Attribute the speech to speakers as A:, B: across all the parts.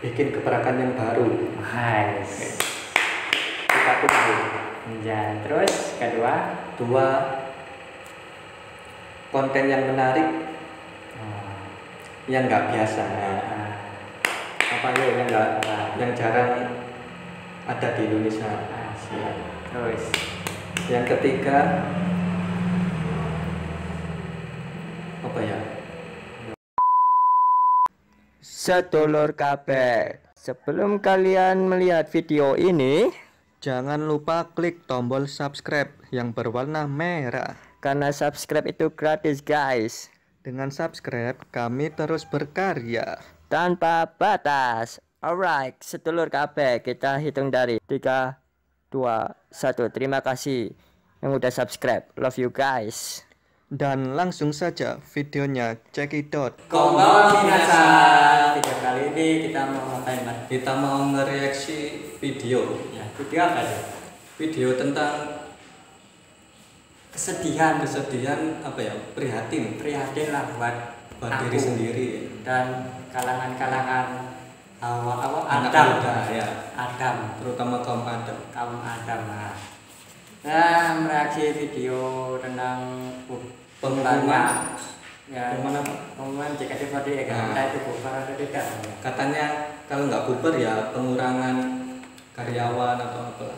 A: bikin gebrakan yang baru.
B: Nice. Kita tunggu. Ya, terus kedua,
A: Dua, konten yang menarik, yang nggak biasa. Apa ya yang nggak, yang jarang ada di Indonesia.
B: terus
A: Yang ketiga, apa ya?
C: Sedulur kabeh, sebelum kalian melihat video ini,
A: Jangan lupa klik tombol subscribe yang berwarna merah.
C: karena subscribe itu gratis guys,
A: Dengan subscribe, kami terus berkarya.
C: tanpa batas. Alright, sedulur kabeh, kita hitung dari 3, 2, 1. Terima kasih yang udah subscribe. Love you guys.
A: Dan langsung saja videonya, check it out.
B: Konbanwa minasan. Video kali ini kita mau ngapain, Mas?
A: Kita mau ngereaksi video.
B: Ya, video apa tuh?
A: Video tentang
B: Kesedihan,
A: kesedihan, apa ya, prihatin
B: prihatin lah buat
A: diri
B: aku
A: sendiri.
B: dan kalangan-kalangan
A: Anak
B: Adam,
A: muda ya,
B: Adam,
A: terutama kaum Adam.
B: kaum Adam. Nah, mereaksi video tentang
A: Pengumuman.
B: ya,
A: Pengumuman apa?
B: pengumuman JKT48 kan,
A: Nah.
B: entah itu bubar atau tidak.
A: Katanya kalau nggak bubar ya pengurangan karyawan atau apa.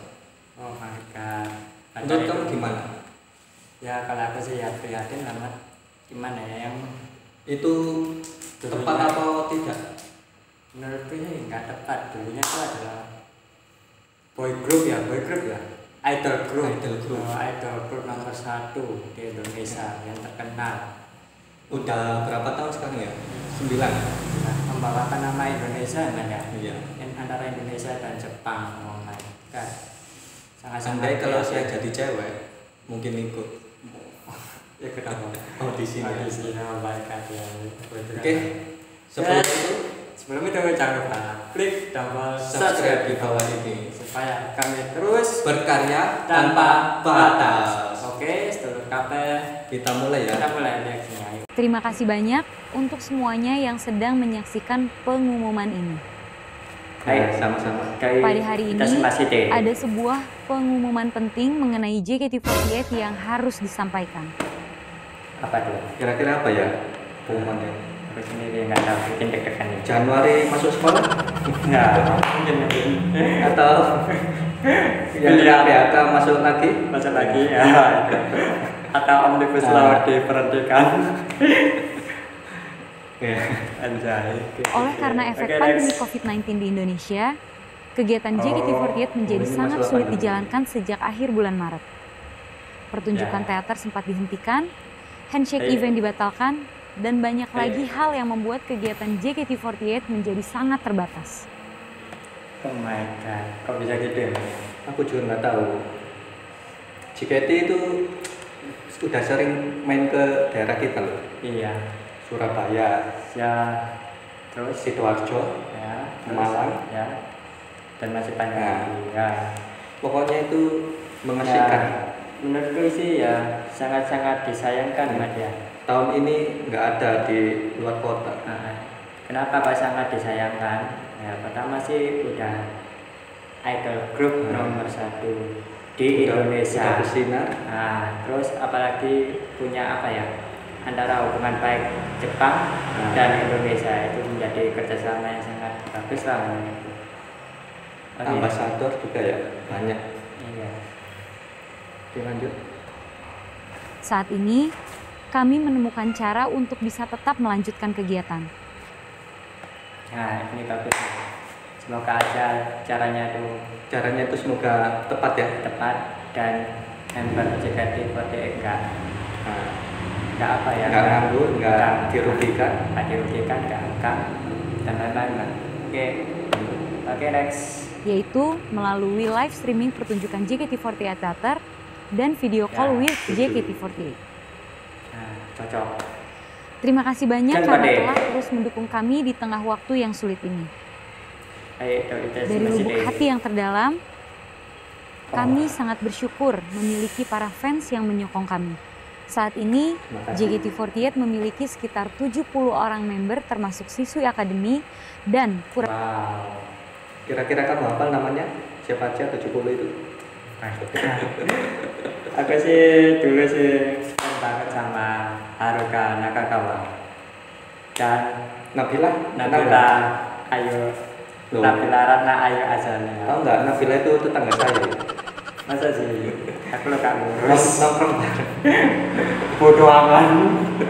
B: Oh my god.
A: Menurut kamu gimana?
B: Ya kalau aku sih ya prihatin lah, Mas. Gimana ya yang
A: Itu tepat
B: dulunya-
A: atau tidak?
B: menurutku sih nggak tepat. Dulunya itu adalah boy group ya, idol group,
A: Idol group.
B: idol group nomor 1 di Indonesia yang terkenal.
A: Udah berapa tahun sekarang ya? 9.
B: Nah, membawakan nama Indonesia kan ya,
A: Iya.
B: antara Indonesia dan Jepang. Oh my god,
A: Andai kalau saya jadi cewek, mungkin ikut.
B: ya kenapa?
A: Audisi ya.
B: Audisi nama baik ya.
A: Oke. Sebelum itu,
B: Sebelum itu jangan lupa klik tombol
A: subscribe di bawah ini.
B: supaya kami terus
A: Berkarya tanpa batas.
B: Oke, sedulur kabeh,
A: Kita mulai ya.
B: kita mulai reaksinya. Yuk.
D: Terima kasih banyak untuk semuanya yang sedang menyaksikan pengumuman ini.
A: Hai, sama-sama.
D: Pada hari ini
B: ada
D: ada sebuah pengumuman penting mengenai JKT48 yang harus disampaikan.
B: apa tuh?
A: Kira-kira apa ya pengumumannya?
B: Aku sendiri nggak tahu, bikin deg-degan nih.
A: Januari masuk sekolah
B: Nggak, mungkin
A: atau yang
B: Pilihan.
A: PHK masuk lagi?
B: masa lagi ya. Atau omnibus law diberhentikan.
A: Ya.
B: Anjay.
D: Oleh karena efek
B: Oke,
D: pandemi
B: next.
D: COVID-19 di Indonesia, kegiatan JKT48 menjadi
A: ini
D: sangat
A: masalah
D: sulit
A: pandemi.
D: dijalankan sejak akhir bulan Maret. Pertunjukan
B: Ya.
D: teater sempat dihentikan, handshake
B: Hey.
D: event dibatalkan, dan banyak
B: Hey.
D: lagi hal yang membuat kegiatan JKT48 menjadi sangat terbatas.
B: Oh my god, kok bisa gitu ya?
A: Aku juga nggak tahu. JKT itu sudah sering main ke daerah kita loh.
B: Iya.
A: Surabaya,
B: Ya, terus
A: Sidoarjo,
B: ya, terus,
A: Malang.
B: ya, dan masih banyak
A: Nah.
B: lagi. Ya.
A: pokoknya itu mengasihkan.
B: Ya, menurutku sih ya sangat-sangat disayangkan, Mas ya.
A: Tahun ini nggak ada di luar kota.
B: Nah, kenapa Pak sangat disayangkan? Ya, pertama sih udah idol group nomor 1 di Indonesia.
A: Udah bersinar.
B: Nah, terus apalagi punya apa ya? Antara hubungan baik Jepang dan Indonesia itu menjadi kerjasama yang sangat bagus lah. menurutku. Oke.
A: Ambasador juga ya banyak.
B: Iya.
A: Oke, lanjut.
D: Saat ini, kami menemukan cara untuk bisa tetap melanjutkan kegiatan.
B: Nah, ini bagus. Semoga aja
A: Caranya itu semoga tepat ya.
B: tepat dan member JKT48 nggak apa ya,
A: Nggak nganggur, nggak dirugikan.
B: nggak angkat dan lain-lain lah. Oke, next.
D: Yaitu melalui live streaming pertunjukan JKT48 Theater dan video call
B: Ya,
D: with
A: setuju.
D: JKT48.
B: Nah, cocok.
D: Terima kasih banyak
B: Kan,
D: karena
B: Pak De.
D: telah terus mendukung kami di tengah waktu yang sulit ini.
B: Ayo, kita
D: Dari
B: masih
D: lubuk
B: deh.
D: hati yang terdalam, kami sangat bersyukur memiliki para fans yang menyokong kami. Saat ini,
A: Terima kasih.
D: JKT48 memiliki sekitar 70 orang member termasuk siswi akademi dan kurang
B: Wow.
A: Kira-kira kamu hafal namanya? Siapa aja 70 itu?
B: Aku sih dulu sih fan banget sama Haruka Nakagawa dan
A: Nabila? Kenal
B: Nabila
A: nggak?
B: Ayu,
A: Loh.
B: Nabila Ratna Ayu Azalea.
A: Tahu nggak? Nabila itu tetangga saya.
B: Masa sih? Aku lo gak ngurus.
A: Nongkrong bareng.
B: Bodoh amat.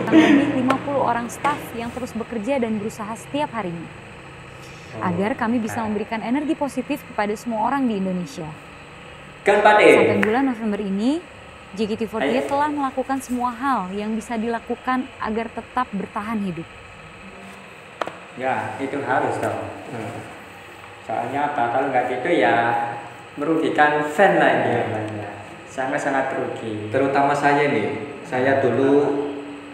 D: lebih 50 orang staf yang terus bekerja dan berusaha setiap harinya. Agar kami bisa memberikan energi positif kepada semua orang di Indonesia.
B: Kan
D: Sampai
B: Pade.
D: bulan November ini, JKT48
B: Ayo.
D: telah melakukan semua hal yang bisa dilakukan agar tetap bertahan hidup.
B: Ya, itu harus dong.
A: Nah,
B: Soalnya apa? Kalau nggak gitu ya merugikan fan lah ini. Sangat-sangat rugi.
A: terutama saya nih. Saya dulu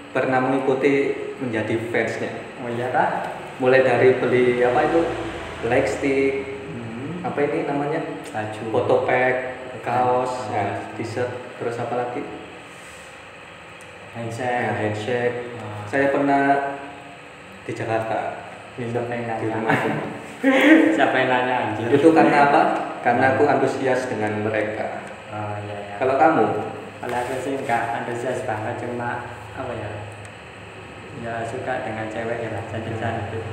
A: pernah mengikuti menjadi fansnya.
B: Oh iya kah?
A: Mulai dari beli apa itu? Lightstick, apa ini namanya?
B: Baju.
A: Photo pack, kaos, ya, t-shirt, terus apa lagi?
B: Handshake.
A: Handshake.
B: Oh.
A: Saya pernah di Jakarta.
B: Siapa yang
A: Di
B: nanya?
A: rumah.
B: Siapa yang nanya anjir?
A: Itu karena apa? Karena aku antusias dengan mereka.
B: Oh iya ya.
A: Kalau kamu?
B: Kalau aku sih nggak antusias banget, cuma apa ya? Ya suka dengan cewek ya lah, cantik-cantik.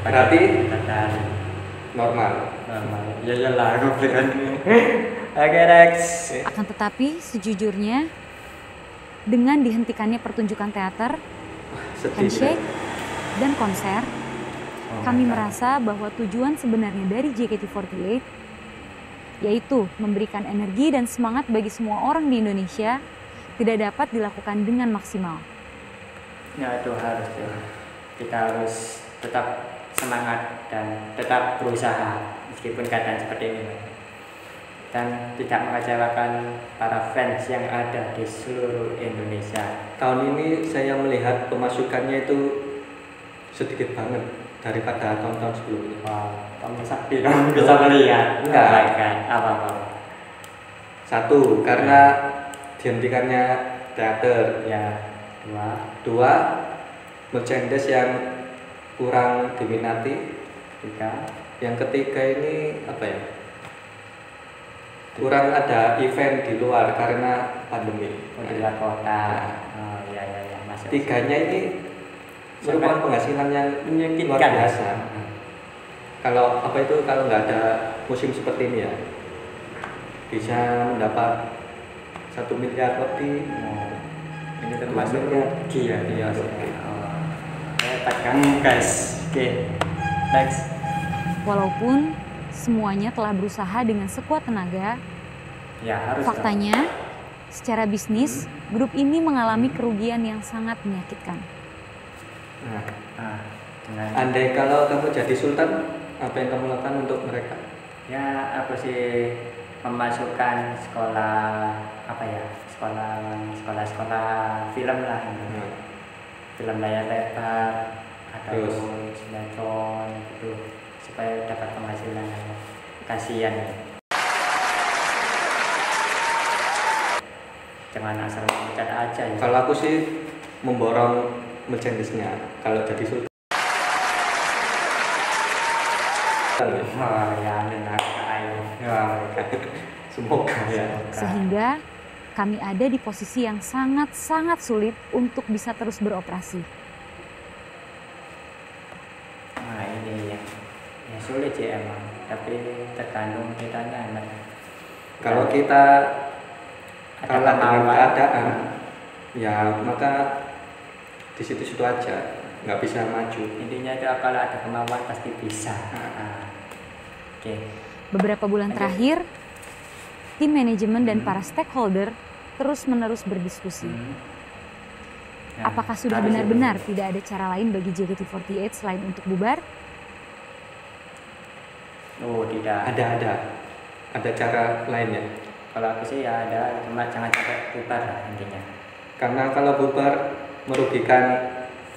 A: Berarti?
B: tertarik.
A: Normal.
B: Normal. Ya iyalah, aku bilang. Oke next.
D: Akan tetapi, sejujurnya, dengan dihentikannya pertunjukan teater,
A: Sedih.
D: handshake, dan konser,
B: Oh
D: kami
B: my God.
D: merasa bahwa tujuan sebenarnya dari JKT48 yaitu memberikan energi dan semangat bagi semua orang di Indonesia tidak dapat dilakukan dengan maksimal.
B: Ya itu harus tuh. Kita harus tetap semangat dan tetap berusaha meskipun keadaan seperti ini dan tidak mengecewakan para fans yang ada di seluruh Indonesia.
A: Tahun ini saya melihat pemasukannya itu sedikit banget daripada tahun-tahun sebelumnya.
B: Wow, kamu sakti kamu bisa melihat.
A: Enggak.
B: Oh my God. Apa-apa.
A: Satu, karena dihentikannya teater.
B: Ya,
A: Dua, merchandise yang kurang diminati.
B: tiga.
A: Yang ketiga ini apa ya? Kurang ada event di luar karena pandemi.
B: Oh, di luar kota. Oh iya iya masuk.
A: Tiganya ini merupakan penghasilan yang luar
B: Menyakitkan.
A: biasa. Kalau apa itu kalau nggak ada musim seperti ini ya bisa mendapat 1 miliar lebih.
B: Oh,
A: Ini
B: termasuk
A: termasuk
B: rugi ya dia.
A: rugi.
B: Oh. Tekan guys. Oke. Next.
D: Walaupun semuanya telah berusaha dengan sekuat tenaga,
B: Ya harus.
D: faktanya secara bisnis grup ini mengalami kerugian yang sangat menyakitkan.
A: Nah,
B: Nah, dengan
A: andai kalau kamu jadi sultan, apa yang kamu lakukan untuk mereka?
B: ya aku sih memasukkan sekolah apa ya sekolah film lah gitu.
A: Nah,
B: Film layar lebar atau
A: Terus?
B: sinetron gitu supaya dapat penghasilan. Kasihan ya. Jangan asal mencat aja ya.
A: kalau aku sih memborong merchandise-nya kalau jadi sultan.
B: Oh ya amin ayo.
A: Semoga ya.
D: Sehingga kami ada di posisi yang sangat-sangat sulit untuk bisa terus beroperasi.
B: Nah ini ya sulit sih emang, tapi tergantung kitanya emang.
A: Kalau kita
B: ada
A: kalah dengan
B: kemauan.
A: keadaan, ya maka di situ-situ aja, nggak bisa maju.
B: Intinya itu kalau ada kemauan pasti bisa. Oke.
D: Beberapa bulan
B: Lanjut.
D: terakhir, tim manajemen dan para stakeholder terus-menerus berdiskusi.
B: Nah,
D: Apakah sudah
B: harus
D: benar-benar
B: itu.
D: tidak ada cara lain bagi JKT48 selain untuk bubar?
B: Oh tidak.
A: Ada cara lainnya.
B: Kalau aku sih ya ada, cuma jangan sampai bubar lah intinya.
A: Karena kalau bubar merugikan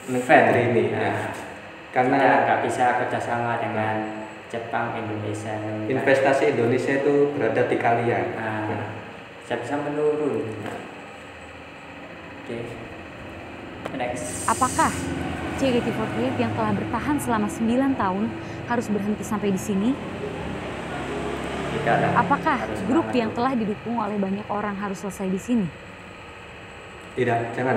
A: negeri ini.
B: Nah,
A: Ya.
B: kita
A: Karena
B: nggak bisa kerjasama dengan Jepang, Indonesia.
A: investasi Indonesia itu berada di kalian.
B: Nah, bisa menurun. Oke. Next.
D: Apakah JKT48 yang telah bertahan selama 9 tahun harus berhenti sampai di sini?
B: Tidak lah.
D: Apakah
B: Harus
D: grup
B: semangat
D: yang
B: terus.
D: telah didukung oleh banyak orang harus selesai di sini?
A: Tidak, jangan.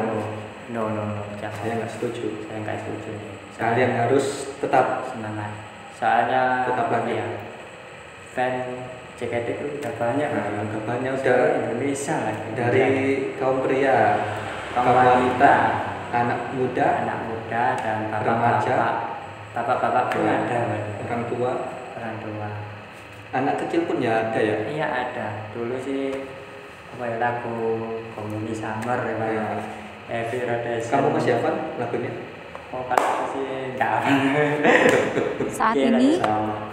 B: No, jangan.
A: Saya nggak setuju.
B: Saya nggak setuju nih.
A: Kalian harus tetap
B: semangat. Soalnya
A: Tetap lanjut.
B: ya, fan JKT itu udah banyak.
A: anggapannya
B: Udah
A: udah
B: Indonesia lah.
A: dari kaum pria,
B: kaum
A: kaum wanita,
B: wanita,
A: anak muda,
B: anak muda dan
A: Remaja.
B: bapak-bapak pun ada, Mas.
A: orang tua,
B: orang tua.
A: anak kecil pun ya ada ya.
B: Iya ada. Dulu sih apa ya, lagu Komuni Summer ya, Pak.
A: Iya.
B: Happy Rotation.
A: Kamu masih hafal lagunya?
B: Oh, kalau aku sih enggak.
D: Saat
B: Iya,
D: ini,
B: sama.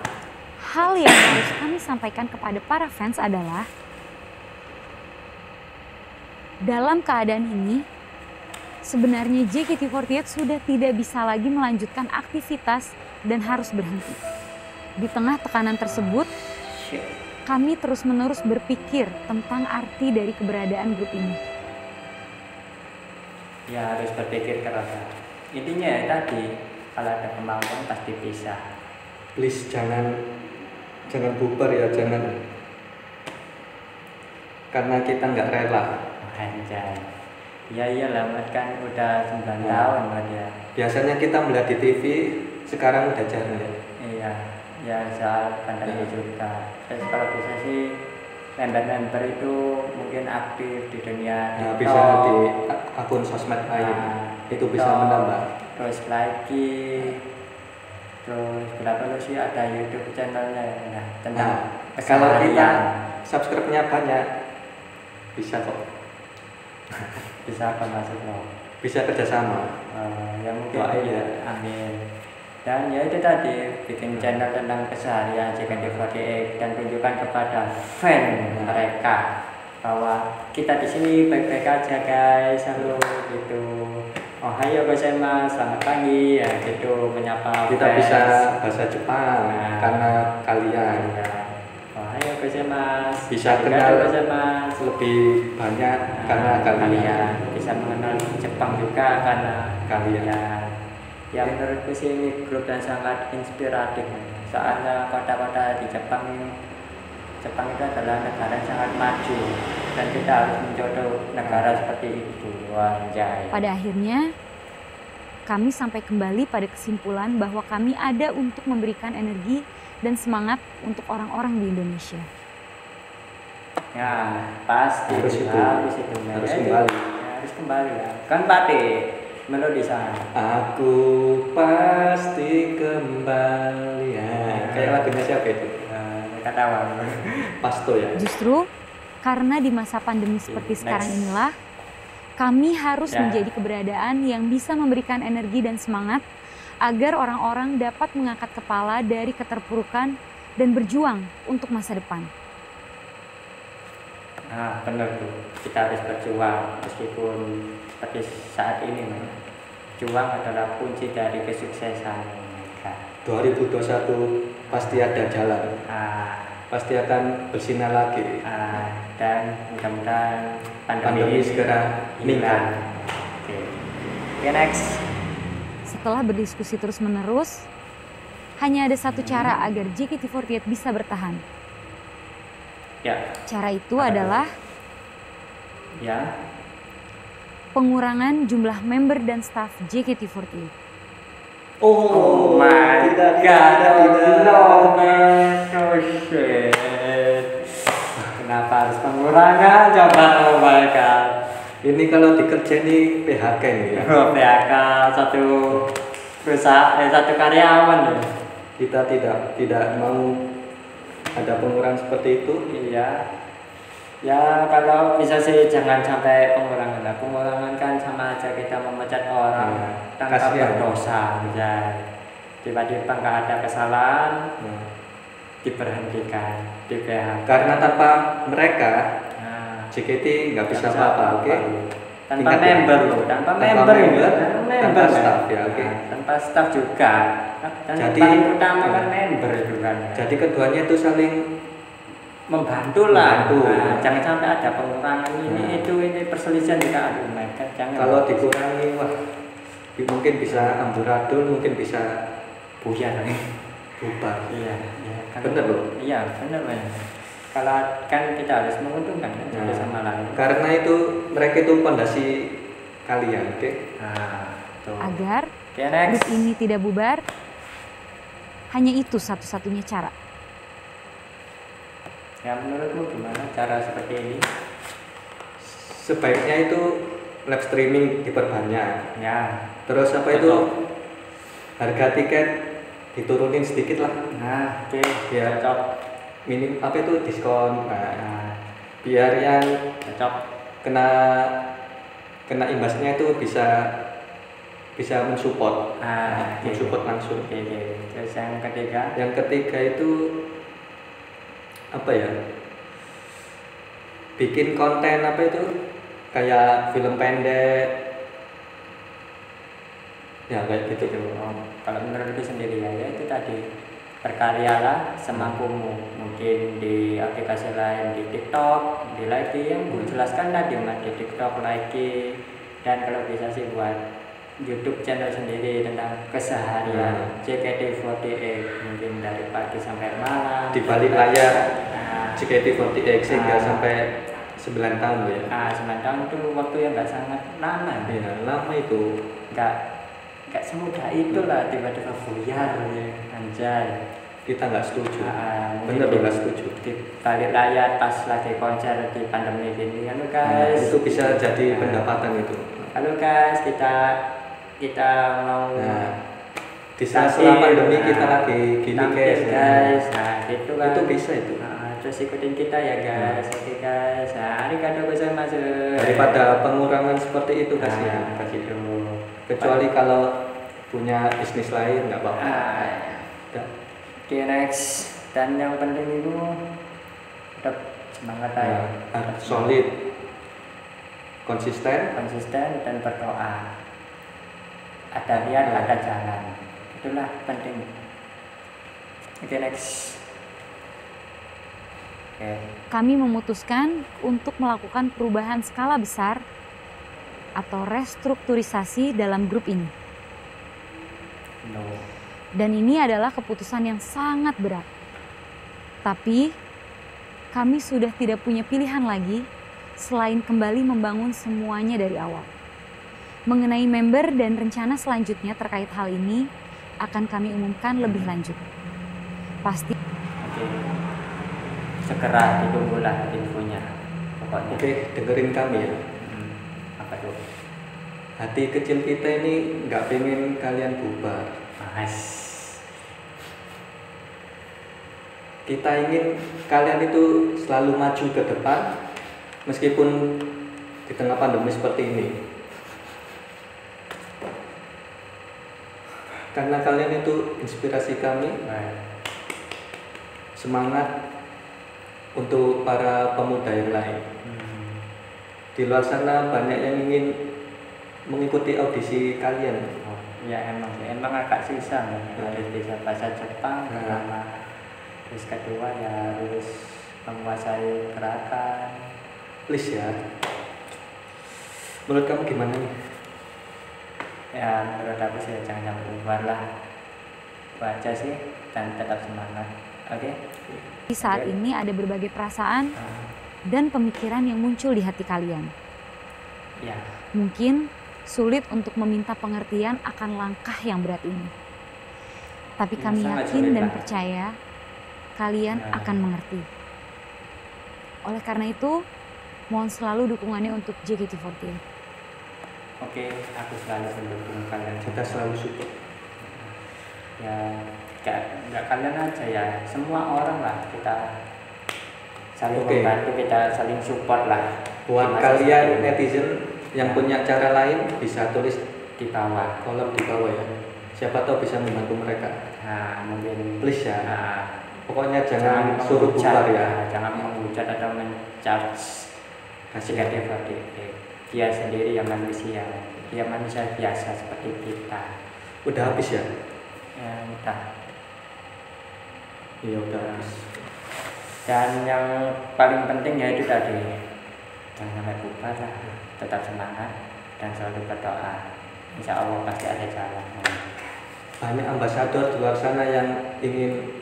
D: hal yang harus kami sampaikan kepada para fans adalah dalam keadaan ini, sebenarnya JKT48 sudah tidak bisa lagi melanjutkan aktivitas dan harus berhenti. Di tengah tekanan tersebut,
B: Shit.
D: kami terus-menerus berpikir tentang arti dari keberadaan grup ini.
B: Ya harus berpikir keras. Intinya ya tadi, kalau ada kemauan pasti bisa.
A: Please jangan bubar ya, jangan, karena kita nggak rela.
B: Anjay. Ya iyalah, Mas, kan udah 9
A: Ya.
B: tahun Mas ya.
A: Biasanya kita melihat di TV, sekarang udah jarang ya.
B: Iya, ya soal pandemi juga. Terus kalau bisa sih member-member itu mungkin aktif di dunia
A: Nah,
B: TikTok.
A: bisa di akun sosmed lain,
B: Nah,
A: itu bisa
B: TikTok,
A: menambah.
B: Terus lagi, terus berapa sih ada YouTube channelnya ya, nah, tentang
A: Nah, kalau kita
B: keseharian.
A: subscribe-nya banyak, bisa kok,
B: Bisa apa masuk lo?
A: bisa kerjasama.
B: Ya mungkin
A: Doain ya.
B: amin. Dan ya itu tadi, bikin channel tentang keseharian JKT48 dan tunjukkan kepada fan mereka bahwa kita di sini baik-baik aja guys, halo gitu. Oh hayo gozaimasu, selamat pagi ya gitu, menyapa
A: Kita
B: fans.
A: bisa bahasa Jepang
B: Nah.
A: karena kalian
B: Ya. Oh hayo gozaimasu,
A: Bisa
B: arigatou
A: kenal
B: gozaimasu.
A: lebih banyak karena
B: Nah,
A: kalian.
B: bisa mengenal Jepang juga karena
A: Kalian.
B: Ya menurutku sih ini grup yang sangat inspiratif. Soalnya kota-kota di Jepang itu adalah negara yang sangat maju dan kita harus mencontoh negara seperti itu. Anjay.
D: Pada akhirnya, kami sampai kembali pada kesimpulan bahwa kami ada untuk memberikan energi dan semangat untuk orang-orang di Indonesia.
B: Ya pasti
A: Harus itu.
B: harus
A: Harus
B: Ya,
A: kembali.
B: ya, harus kembali ya. Kan Pati melodi sana.
A: Aku pasti kembali. Ya, kayak lagunya siapa itu?
B: Kata awal.
A: Pasto ya.
D: Justru karena di masa pandemi seperti
B: Next.
D: sekarang inilah, kami harus
B: Ya.
D: menjadi keberadaan yang bisa memberikan energi dan semangat agar orang-orang dapat mengangkat kepala dari keterpurukan dan berjuang untuk masa depan.
B: Nah, benar tuh. Kita harus berjuang meskipun seperti saat ini, men. Juang adalah kunci dari kesuksesan mereka.
A: 2021 pasti ada jalan,
B: Ah,
A: pasti akan bersinar lagi.
B: dan mudah-mudahan
A: Pandemi
B: ini
A: segera
B: hilang.
A: meningkat.
B: Oke, next.
D: Setelah berdiskusi terus-menerus, hanya ada satu cara agar JKT48 bisa bertahan.
B: Ya,
D: Cara itu
B: Apa
D: adalah
B: ya.
D: pengurangan jumlah member dan staf JKT48.
B: Oh my
A: tidak,
B: god,
A: tidak.
B: no man, oh shit. Kenapa harus pengurangan? Coba, oh my god.
A: Ini kalau dikerjain nih PHK nih ya.
B: PHK satu perusahaan, satu karyawan ya.
A: Kita tidak mau ada pengurangan seperti itu.
B: Iya. Ya kalau bisa sih jangan sampai pengurangan lah. Pengurangan kan sama aja kita memecat orang tanpa
A: kasihan.
B: berdosa, ya. Tiba-tiba nggak ada kesalahan,
A: Nah,
B: diberhentikan, di PHK.
A: karena tanpa mereka
B: Nah,
A: JKT nggak bisa
B: nggak
A: apa-apa, oke?
B: Tanpa
A: Ingat ya.
B: member loh, tanpa
A: Tanpa
B: member ini,
A: member, tanpa
B: men.
A: staff ya, oke.
B: Nah, tanpa staff juga. Dan
A: Jadi,
B: paling utama kan member itu kan.
A: Jadi keduanya itu saling
B: membantu lah.
A: Membantu.
B: Nah, jangan sampai ada pengurangan ini perselisihan juga aduh mereka jangan.
A: Kalau dikurangi wah mungkin bisa amburadul, mungkin bisa
B: buyar.
A: bubar.
B: Iya, kan.
A: Bener loh.
B: Iya, bener Mas. Kalau kan kita harus menguntungkan kan satu sama lain.
A: Karena itu mereka itu pondasi kalian, oke?
B: Tuh.
D: Agar
B: Oke, next.
D: grup ini tidak bubar, hanya itu satu-satunya cara.
B: Ya menurutmu gimana cara seperti ini?
A: Sebaiknya itu live streaming diperbanyak.
B: Ya.
A: Terus apa itu harga tiket diturunin sedikit lah.
B: Nah, oke.
A: Ya.
B: Cocok.
A: Minim apa itu diskon.
B: Nah,
A: Biar yang
B: cocok.
A: kena imbasnya itu bisa mensupport.
B: Oke.
A: Mensupport langsung.
B: Oke. Terus yang ketiga,
A: Yang ketiga itu apa ya? Bikin konten apa itu? Kayak film pendek. Ya kayak gitu.
B: kalau menurutku sendiri ya itu tadi berkaryalah semampumu, mungkin di aplikasi lain, di TikTok, di Likee yang gue jelaskan tadi Mas, di TikTok, Likee, dan kalau bisa sih buat YouTube channel sendiri tentang keseharian JKT48 mungkin dari pagi sampai malam
A: Di balik layar
B: Nah,
A: JKT48 sehingga sampai 9 tahun loh ya.
B: 9 tahun itu waktu yang nggak sangat lama ya.
A: Iya, lama itu.
B: Nggak semudah itulah tiba-tiba buyar ya, anjay.
A: Kita nggak setuju.
B: Bener
A: Bener nggak setuju.
B: Di balik layar pas lagi konser di pandemi ini kan
A: Nah,
B: guys.
A: itu bisa jadi pendapatan itu.
B: Halo guys, kita mau
A: Di saat selama pandemi kita
B: Nah,
A: lagi gini
B: tampil,
A: guys.
B: Nah, gitu kan.
A: Itu bisa itu.
B: Terus ikutin kita ya guys. Oke guys. Arigatou gozaimasu.
A: Daripada pengurangan seperti itu kasihan.
B: Begitu.
A: Kecuali kalau punya bisnis lain nggak apa-apa. Ya.
B: Oke, next. Dan yang penting itu tetap semangat aja.
A: Harus solid, konsisten.
B: Dan berdoa. Ada niat, ada jalan. Itulah penting. Oke, next. Oke.
D: Kami memutuskan untuk melakukan perubahan skala besar atau restrukturisasi dalam grup ini.
B: No.
D: Dan ini adalah keputusan yang sangat berat. Tapi kami sudah tidak punya pilihan lagi selain kembali membangun semuanya dari awal. Mengenai member dan rencana selanjutnya terkait hal ini akan kami umumkan lebih lanjut. Pasti.
B: Oke. Segera ditunggulah infonya. Pokoknya.
A: Oke, dengerin kami ya.
B: Apa tuh?
A: Hati kecil kita ini nggak pengen kalian bubar.
B: Mas.
A: Kita ingin kalian itu selalu maju ke depan meskipun di tengah pandemi seperti ini. Karena kalian itu inspirasi kami, semangat untuk para pemuda yang lain. Di luar sana banyak yang ingin mengikuti audisi kalian.
B: Ya emang agak susah harus bisa bahasa Jepang pertama. Terus kedua ya harus menguasai gerakan.
A: Please ya. Menurut kamu gimana nih?
B: Ya menurut aku sih jangan sampai bubar lah. Baca sih dan tetap semangat. Oke?
D: Di saat ini ada berbagai perasaan dan pemikiran yang muncul di hati kalian.
B: Ya.
D: Mungkin sulit untuk meminta pengertian akan langkah yang berat ini. Tapi
B: Ya,
D: kami
B: sangat
D: yakin
B: sulit
D: dan
B: lah.
D: percaya kalian akan mengerti. Oleh karena itu, mohon selalu dukungannya untuk JKT48.
B: Oke, aku selalu mendukung kalian.
A: Kita selalu support.
B: Ya nggak kalian aja ya, semua orang lah kita saling
A: Oke.
B: membantu, kita saling support lah.
A: Buat
B: Di masa
A: kalian
B: seperti ini.
A: netizen yang punya cara lain bisa tulis
B: Di bawah.
A: kolom di bawah ya. Siapa tahu bisa membantu mereka.
B: Nah mungkin
A: Please ya.
B: Nah,
A: Pokoknya jangan suruh
B: menghujat,
A: bubar ya.
B: jangan menghujat atau menjudge
A: Kasih
B: JKT48. Dia sendiri yang manusia, dia manusia biasa seperti kita.
A: Udah habis ya?
B: Ya udah.
A: Iya udah habis.
B: Dan yang paling penting yaitu tadi, jangan sampai bubar lah, tetap semangat dan selalu berdoa. Insya Allah pasti ada jalan.
A: Banyak ambasador di luar sana yang ingin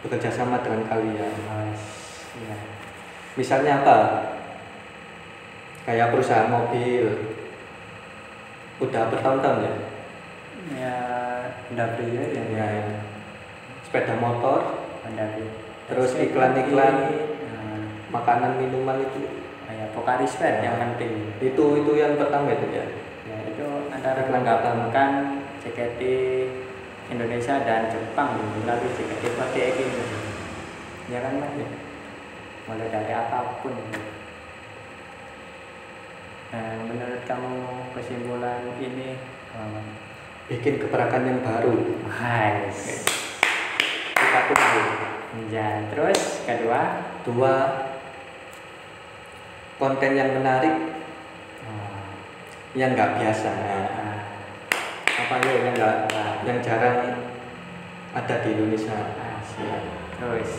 A: bekerja sama dengan kalian.
B: Ya.
A: Misalnya apa? Kayak perusahaan mobil, udah bertahun-tahun ya?
B: Ya, W ya.
A: Ya, sepeda motor, terus
B: SPP,
A: iklan-iklan, makanan minuman itu.
B: ya Pocari Sweat yang penting.
A: Itu yang pertama itu ya.
B: Ya itu antara
A: Iklan
B: menggabungkan JKT Indonesia dan Jepang melalui JKT48 ini. Ya kan Mas? Mulai dari apapun. Nah, menurut kamu kesimpulan ini
A: Bikin gebrakan yang baru.
B: nice.
A: Kita tunggu.
B: Ya, terus kedua,
A: Dua, konten yang menarik, yang nggak biasa. Apa ya yang jarang ada di Indonesia.
B: terus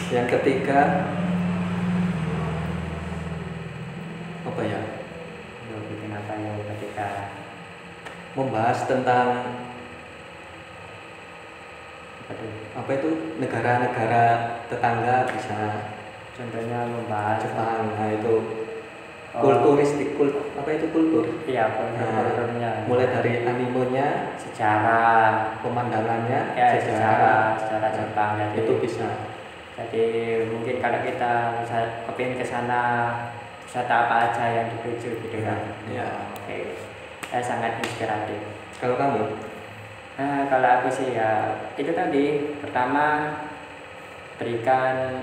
A: Yang ketiga, apa ya?
B: bikin apa ya ketika
A: Membahas tentang
B: aduh,
A: apa itu negara-negara tetangga, bisa
B: contohnya membahas
A: Jepang. Nah itu kulturistik, apa itu kultur?
B: iya kulturnya,
A: Mulai dari animenya,
B: sejarah
A: pemandangannya,
B: ya sejarah Jepang. Jadi
A: itu bisa.
B: jadi mungkin kalau kita kepingin ke sana wisata apa aja yang dituju gitu kan.
A: Ya.
B: Oke, sangat inspiratif.
A: Kalau kamu?
B: Nah, kalau aku sih ya itu tadi, pertama berikan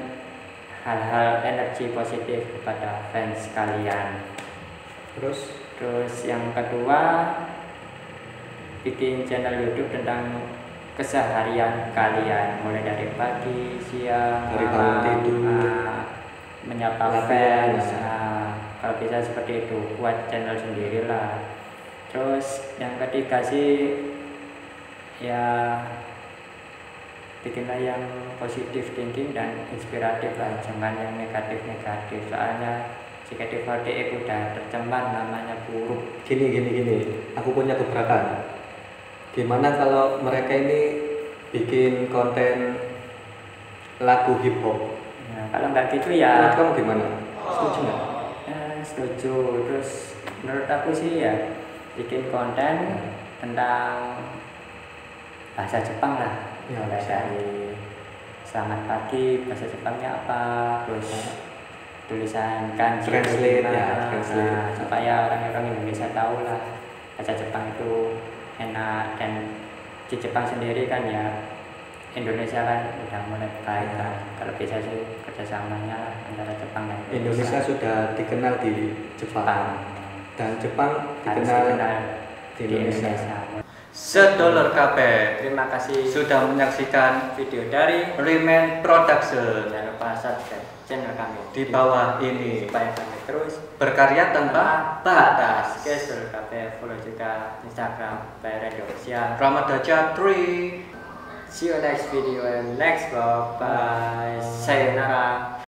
B: hal-hal energi positif kepada fans kalian. Terus yang kedua, bikin channel YouTube tentang keseharian kalian, mulai dari pagi, siang,
A: Dari bangun tidur,
B: menyapa
A: latihan.
B: fans. Kalau bisa seperti itu, buat channel sendirilah. Terus yang ketiga sih ya bikinlah yang positif thinking dan inspiratif lah, jangan yang negatif-negatif, soalnya JKT48 udah tercemar namanya buruk.
A: Gini, aku punya gebrakan. Gimana kalau mereka ini bikin konten lagu hip hop?
B: Nah, kalau nggak gitu
A: Menurut
B: ya
A: kamu gimana? Setuju nggak?
B: setuju. Terus menurut aku sih ya bikin konten tentang bahasa Jepang lah,
A: Ya,
B: mulai dari selamat pagi bahasa Jepangnya apa, terus tulisan kanji
A: Translate,
B: gimana.
A: ya, translate.
B: Nah, supaya orang-orang Indonesia tahu lah bahasa Jepang itu enak. Dan di Jepang sendiri kan ya Indonesia kan udah mulai baik lah. Kalau bisa sih kerjasamanya lah antara Jepang dan
A: Indonesia sudah dikenal di Jepang dan Jepang dikenal di Indonesia. Sedulur KB,
B: Terima kasih
A: sudah menyaksikan
B: video dari
A: Remain Production.
B: jangan lupa subscribe channel kami
A: Di bawah ini
B: supaya kami terus
A: berkarya tanpa batas.
B: Oke, Sedulur KB, follow juga Instagram Radio Official.
A: Ramadaja 3.
B: See you next video and next vlog. Bye. Sayonara.